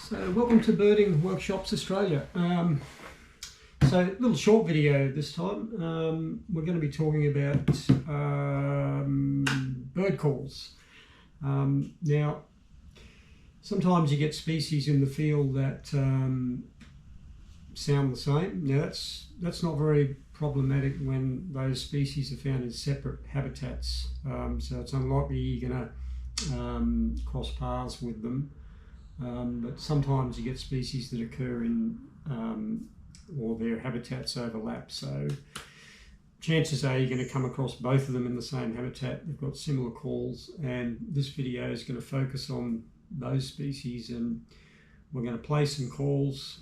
So welcome to Birding Workshops Australia. So a little short video this time. We're going to be talking about bird calls. Now, sometimes you get species in the field that sound the same. Now that's not very problematic when those species are found in separate habitats. So it's unlikely you're going to cross paths with them. But sometimes you get species that occur in or their habitats overlap, so chances are you're going to come across both of them in the same habitat. They've got similar calls, and this video is going to focus on those species, and we're going to play some calls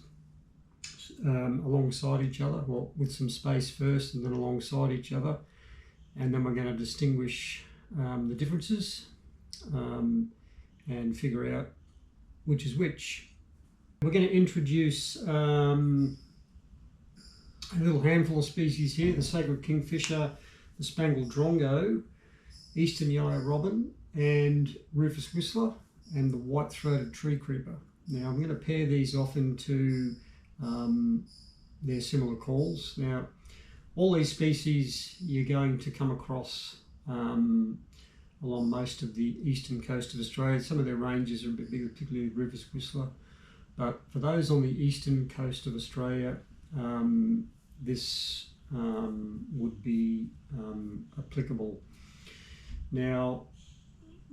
alongside each other, well, with some space first and then alongside each other, and then we're going to distinguish the differences and figure out which is which. We're going to introduce a little handful of species here: the sacred kingfisher, the spangled drongo, eastern yellow robin, and rufous whistler, and the white-throated tree creeper. Now I'm going to pair these off into their similar calls. Now all these species you're going to come across along most of the eastern coast of Australia. Some of their ranges are a bit bigger, particularly rufous whistler. But for those on the eastern coast of Australia, this would be applicable. Now,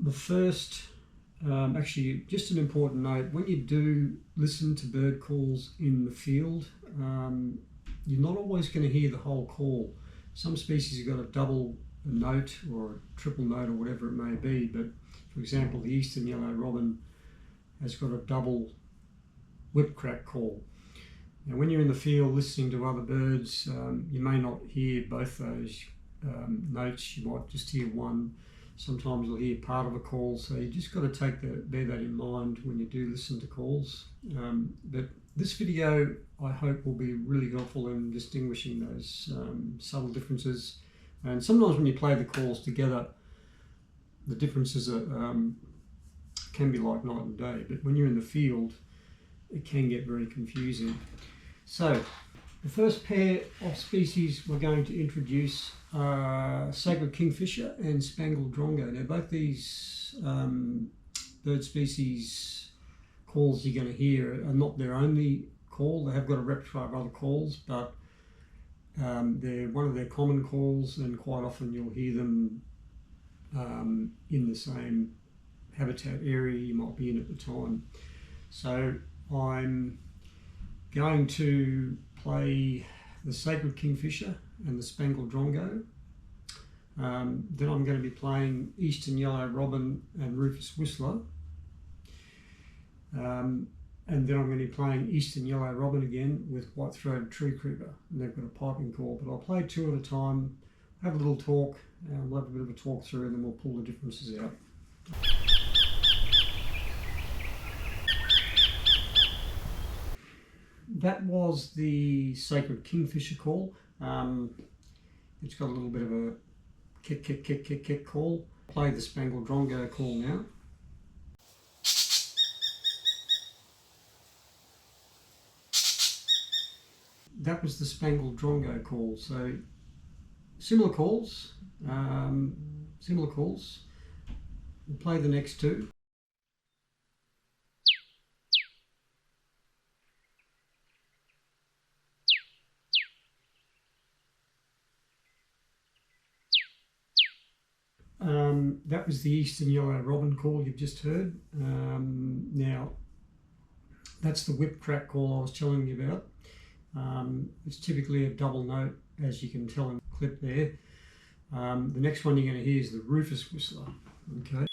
the first, actually, just an important note: when you do listen to bird calls in the field, you're not always going to hear the whole call. Some species have got a double note or a triple note or whatever it may be, but for example, the eastern yellow robin has got a double whip crack call. Now when you're in the field listening to other birds, you may not hear both those notes. You might just hear one. Sometimes you'll hear part of a call, so you just got to bear that in mind when you do listen to calls. But this video, I hope, will be really helpful in distinguishing those subtle differences. And sometimes when you play the calls together, the differences can be like night and day. But when you're in the field, it can get very confusing. So the first pair of species we're going to introduce are sacred kingfisher and spangled drongo. Now both these bird species calls you're going to hear are not their only call. They have got a repertoire of other calls, but they're one of their common calls, and quite often you'll hear them in the same habitat area you might be in at the time. So I'm going to play the sacred kingfisher and the spangled drongo. Then I'm going to be playing eastern yellow robin and rufous whistler. And then I'm going to be playing eastern yellow robin again with white-throated tree creeper. And they've got a piping call, but I'll play two at a time, have a little talk, and we'll have a bit of a talk through, and then we'll pull the differences out. That was the sacred kingfisher call. It's got a little bit of a kick, kick, kick, kick, kick call. Play the spangled drongo call now. That was the spangled drongo call. So similar calls, We'll play the next two. That was the eastern yellow robin call you've just heard. Now that's the whip crack call I was telling you about. It's typically a double note, as you can tell in the clip there. The next one you're going to hear is the rufous whistler. Okay.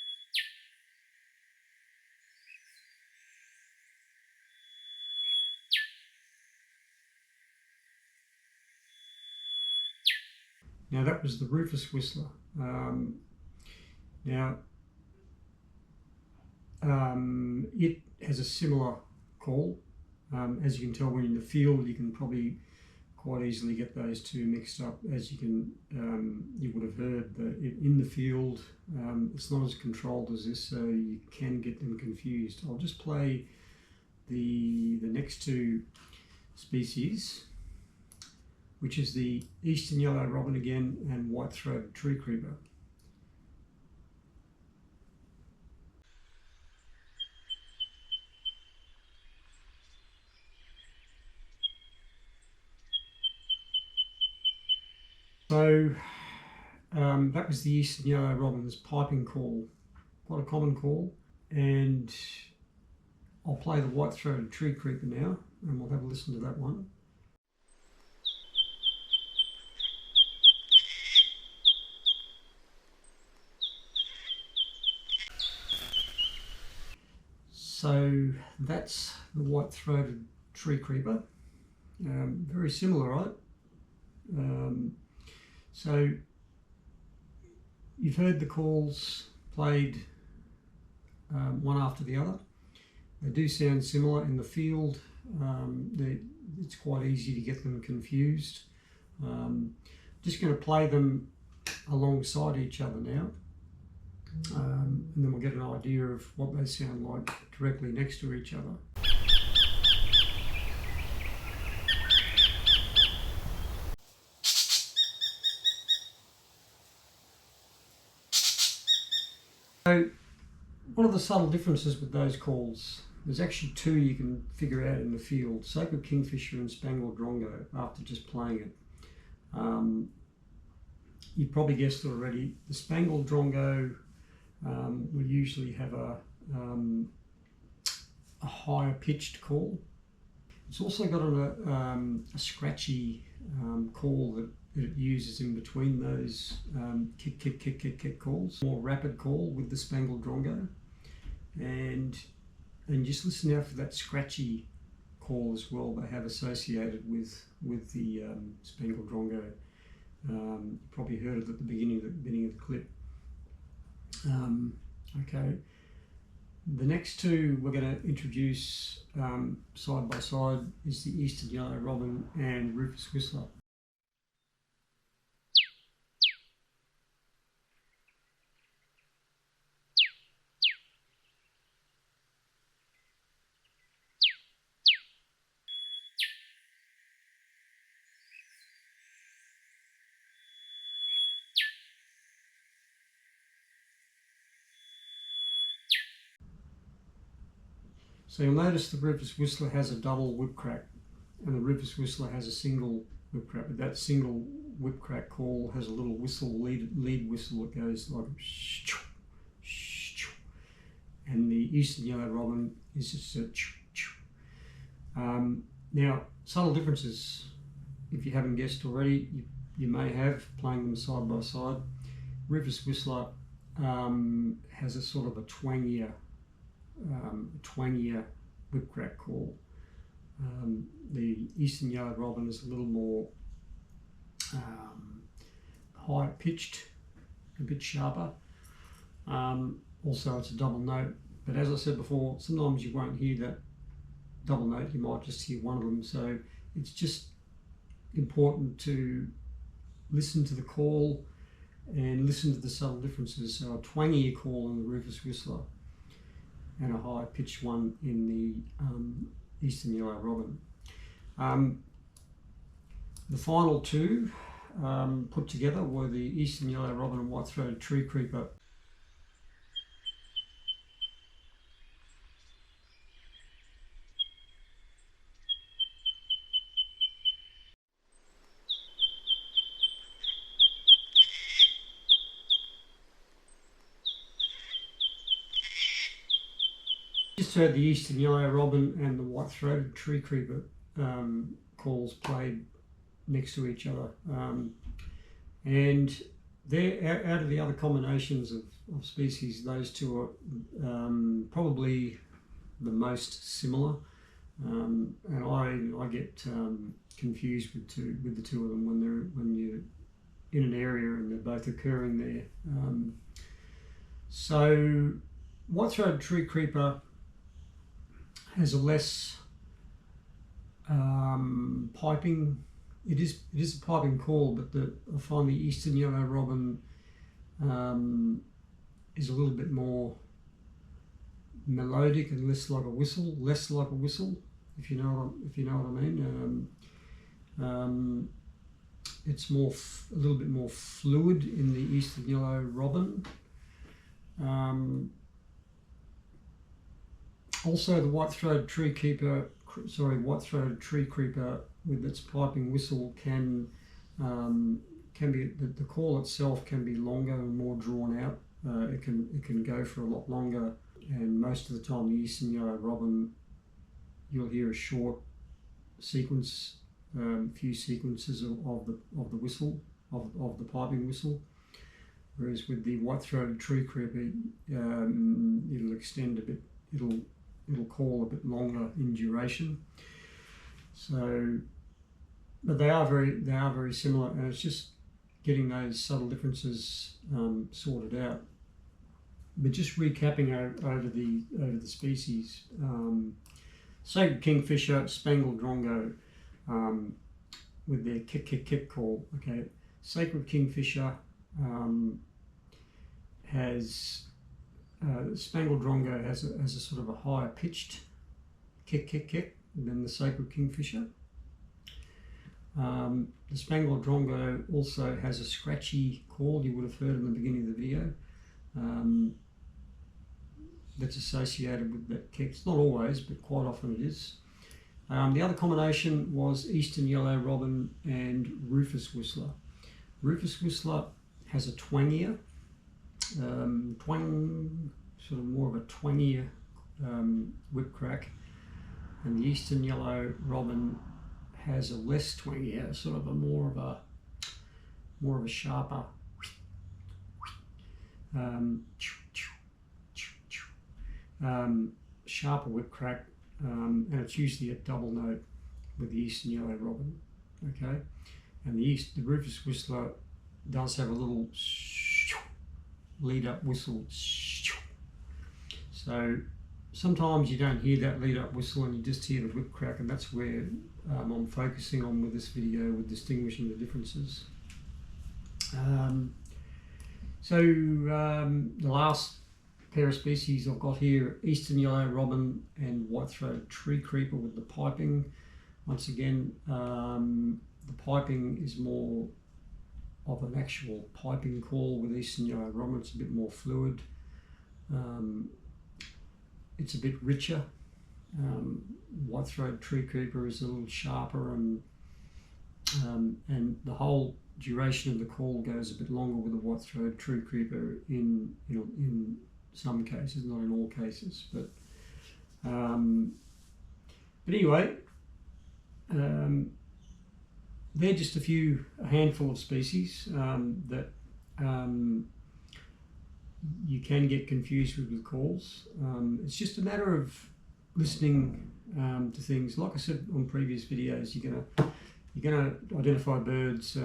Now that was the rufous whistler. It has a similar call. As you can tell when you're in the field, you can probably quite easily get those two mixed up. As you can, you would have heard that in the field, it's not as controlled as this, so you can get them confused. I'll just play the next two species, which is the eastern yellow robin again and white-throated tree creeper. So that was the eastern yellow robin's piping call, quite a common call. And I'll play the white-throated tree creeper now, and we'll have a listen to that one. So that's the white-throated tree creeper. Very similar, right? So you've heard the calls played one after the other. They do sound similar in the field. It's quite easy to get them confused. Just going to play them alongside each other now, and then we'll get an idea of what they sound like directly next to each other. So one of the subtle differences with those calls, there's actually two you can figure out in the field: Sacred Kingfisher and Spangled Drongo, after just playing it. You probably guessed it already. The Spangled Drongo will usually have a higher pitched call. It's also got a scratchy call that it uses in between those kick, kick, kick, kick, kick calls. More rapid call with the Spangled Drongo. And just listen out for that scratchy call as well they have associated with the Spangled Drongo. You probably heard it at the beginning of the clip. Okay. The next two we're going to introduce side by side is the eastern yellow robin and Rufous Whistler. So you'll notice the Rufous Whistler has a double whip crack, and the Rufous Whistler has a single whip crack. But that single whip crack call has a little whistle, lead whistle that goes like shoo, shoo. And the eastern yellow robin is just a choo, choo. Now, subtle differences, if you haven't guessed already, you may have, playing them side by side. Rufous Whistler has a sort of a twangier whip crack call. The eastern yellow robin is a little more high pitched, a bit sharper. Also, it's a double note, but as I said before, sometimes you won't hear that double note, you might just hear one of them. So it's just important to listen to the call and listen to the subtle differences. So a twangier call in the Rufous Whistler and a high pitched one in the eastern yellow robin. The final two put together were the eastern yellow robin and white-throated tree creeper. Just heard the eastern yellow robin and the white-throated tree creeper calls played next to each other, and they're out of the other combinations of species. Those two are probably the most similar, and I get confused with the two of them when you're in an area and they're both occurring there. So white-throated tree creeper has a less piping. It is a piping call, but I find the eastern yellow robin is a little bit more melodic and less like a whistle, if you know what I mean. It's more a little bit more fluid in the eastern yellow robin. Also, the white-throated tree creeper with its piping whistle can be, the call itself can be longer and more drawn out. It can go for a lot longer, and most of the time the eastern yellow robin, you'll hear a short sequence, few sequences of the whistle, of the piping whistle. Whereas with the white-throated tree creeper, it'll extend a bit. It'll call a bit longer in duration. So, but they are very similar, and it's just getting those subtle differences sorted out. But just recapping over the species, sacred kingfisher, spangled drongo, with their kick call. Okay, sacred kingfisher has spangled drongo has a sort of a higher pitched kick than the sacred kingfisher. The spangled drongo also has a scratchy call you would have heard in the beginning of the video. That's associated with that kick. It's not always, but quite often it is. The other combination was eastern yellow robin and rufous whistler. Rufous whistler has a twangier, sort of more of a twangier whip crack, and the eastern yellow robin has a less twangier, sort of a more of a sharper sharper whip crack, and it's usually a double note with the eastern yellow robin. Okay, and the rufous whistler does have a little lead up whistle. So sometimes you don't hear that lead up whistle and you just hear the whip crack, and that's where I'm focusing on with this video, with distinguishing the differences. The last pair of species I've got here, eastern yellow robin and white-throated tree creeper with the piping. Once again, the piping is more of an actual piping call with eastern yellow robin. It's a bit more fluid. It's a bit richer. White-throated tree creeper is a little sharper, and the whole duration of the call goes a bit longer with the white-throated tree creeper in some cases, not in all cases. But anyway, they're just a handful of species that you can get confused with calls. It's just a matter of listening to things. Like I said on previous videos, you're gonna identify birds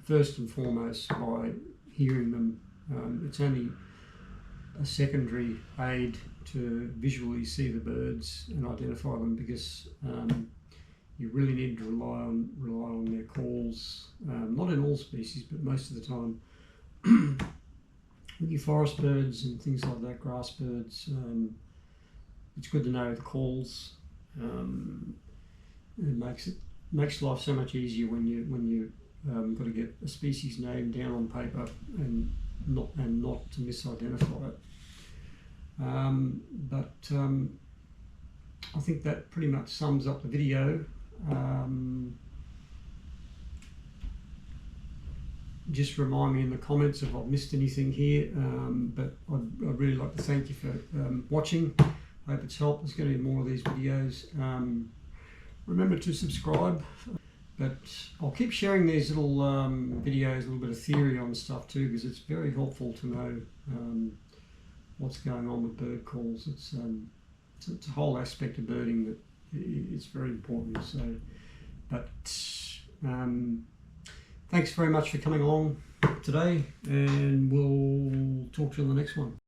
first and foremost by hearing them. It's only a secondary aid to visually see the birds and identify them, because you really need to rely on their calls. Not in all species, but most of the time. With your forest birds and things like that, grass birds, it's good to know the calls. It makes life so much easier when you got to get a species name down on paper and not to misidentify it. I think that pretty much sums up the video. Just remind me in the comments if I've missed anything here, but I'd really like to thank you for watching. I hope it's helped. There's going to be more of these videos. Remember to subscribe, but I'll keep sharing these little videos, a little bit of theory on stuff too, because it's very helpful to know what's going on with bird calls. It's a whole aspect of birding that it's very important. So, but thanks very much for coming along today, and we'll talk to you on the next one.